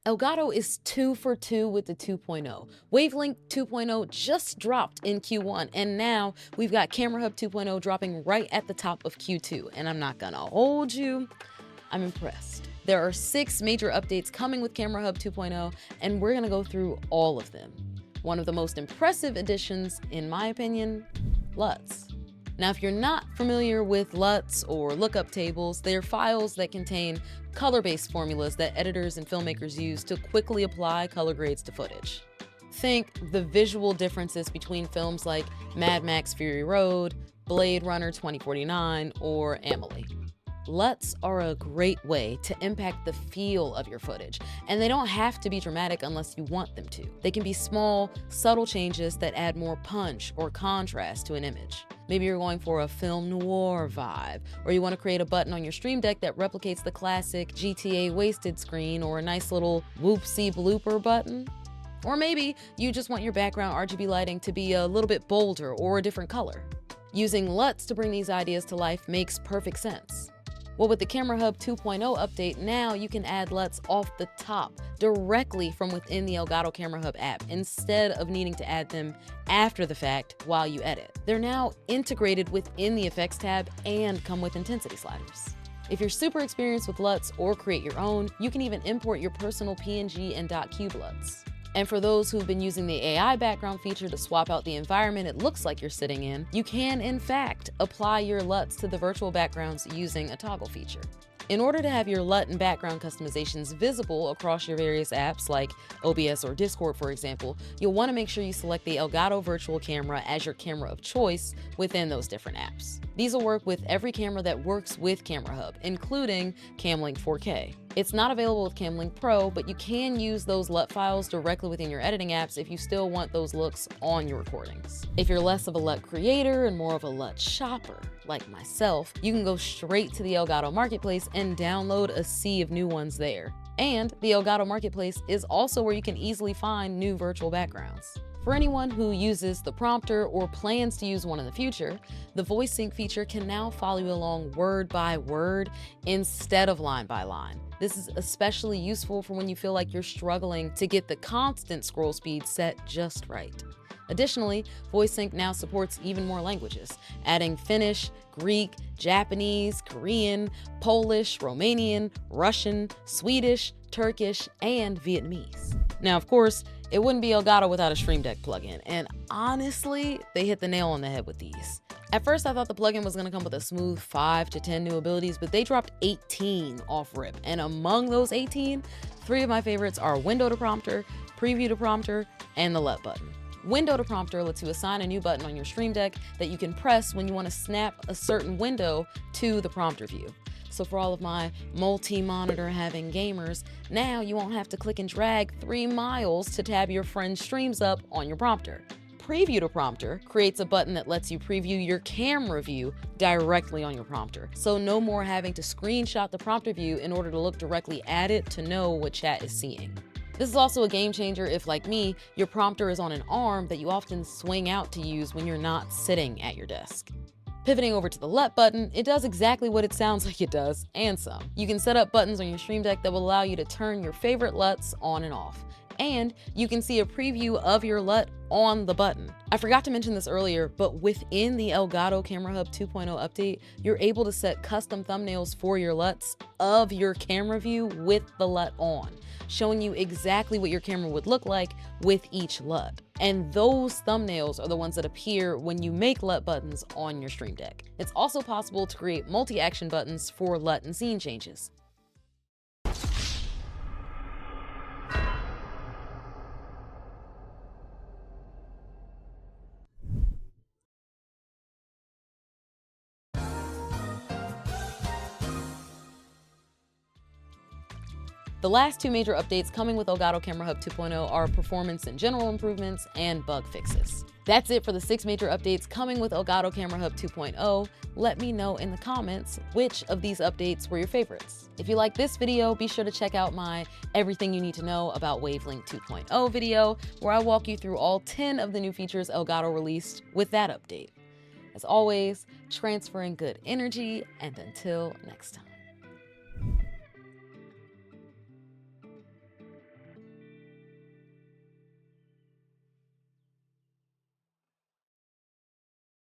Elgato is 2 for 2 with the 2.0. Wavelength 2.0 just dropped in Q1, and now we've got Camera Hub 2.0 dropping right at the top of Q2, and I'm not gonna hold you, I'm impressed. There are 6 major updates coming with Camera Hub 2.0, and we're gonna go through all of them. One of the most impressive additions, in my opinion, LUTs. Now, if you're not familiar with LUTs or lookup tables, they're files that contain color-based formulas that editors and filmmakers use to quickly apply color grades to footage. Think the visual differences between films like Mad Max Fury Road, Blade Runner 2049, or Amelie. LUTs are a great way to impact the feel of your footage, and they don't have to be dramatic unless you want them to. They can be small, subtle changes that add more punch or contrast to an image. Maybe you're going for a film noir vibe, or you want to create a button on your Stream Deck that replicates the classic GTA wasted screen, or a nice little whoopsie blooper button. Or maybe you just want your background RGB lighting to be a little bit bolder or a different color. Using LUTs to bring these ideas to life makes perfect sense. Well, with the Camera Hub 2.0 update, now you can add LUTs off the top, directly from within the Elgato Camera Hub app, instead of needing to add them after the fact while you edit. They're now integrated within the Effects tab and come with intensity sliders. If you're super experienced with LUTs or create your own, you can even import your personal PNG and .cube LUTs. And for those who've been using the AI background feature to swap out the environment it looks like you're sitting in, you can, in fact, apply your LUTs to the virtual backgrounds using a toggle feature. In order to have your LUT and background customizations visible across your various apps like OBS or Discord, for example, you'll want to make sure you select the Elgato virtual camera as your camera of choice within those different apps. These will work with every camera that works with Camera Hub, including Camlink 4K. It's not available with Camlink Pro, but you can use those LUT files directly within your editing apps if you still want those looks on your recordings. If you're less of a LUT creator and more of a LUT shopper, like myself, you can go straight to the Elgato Marketplace and download a sea of new ones there. And the Elgato Marketplace is also where you can easily find new virtual backgrounds. For anyone who uses the prompter or plans to use one in the future, the voice sync feature can now follow you along word by word instead of line by line. This is especially useful for when you feel like you're struggling to get the constant scroll speed set just right. Additionally, VoiceSync now supports even more languages, adding Finnish, Greek, Japanese, Korean, Polish, Romanian, Russian, Swedish, Turkish, and Vietnamese. Now, of course, it wouldn't be Elgato without a Stream Deck plugin, and honestly, they hit the nail on the head with these. At first, I thought the plugin was going to come with a smooth 5 to 10 new abilities, but they dropped 18 off rip, and among those 18, 3 of my favorites are Window to Prompter, Preview to Prompter, and the LUT button. Window to Prompter lets you assign a new button on your Stream Deck that you can press when you want to snap a certain window to the prompter view. So for all of my multi-monitor having gamers, now you won't have to click and drag 3 miles to tab your friend's streams up on your prompter. Preview to Prompter creates a button that lets you preview your camera view directly on your prompter. So no more having to screenshot the prompter view in order to look directly at it to know what chat is seeing. This is also a game changer if, like me, your prompter is on an arm that you often swing out to use when you're not sitting at your desk. Pivoting over to the LUT button, it does exactly what it sounds like it does, and some. You can set up buttons on your Stream Deck that will allow you to turn your favorite LUTs on and off. And you can see a preview of your LUT on the button. I forgot to mention this earlier, but within the Elgato Camera Hub 2.0 update, you're able to set custom thumbnails for your LUTs of your camera view with the LUT on, showing you exactly what your camera would look like with each LUT. And those thumbnails are the ones that appear when you make LUT buttons on your Stream Deck. It's also possible to create multi-action buttons for LUT and scene changes. The last 2 major updates coming with Elgato Camera Hub 2.0 are performance and general improvements and bug fixes. That's it for the 6 major updates coming with Elgato Camera Hub 2.0. Let me know in the comments which of these updates were your favorites. If you like this video, be sure to check out my Everything You Need to Know About Wavelength 2.0 video, where I walk you through all 10 of the new features Elgato released with that update. As always, transferring good energy, and until next time.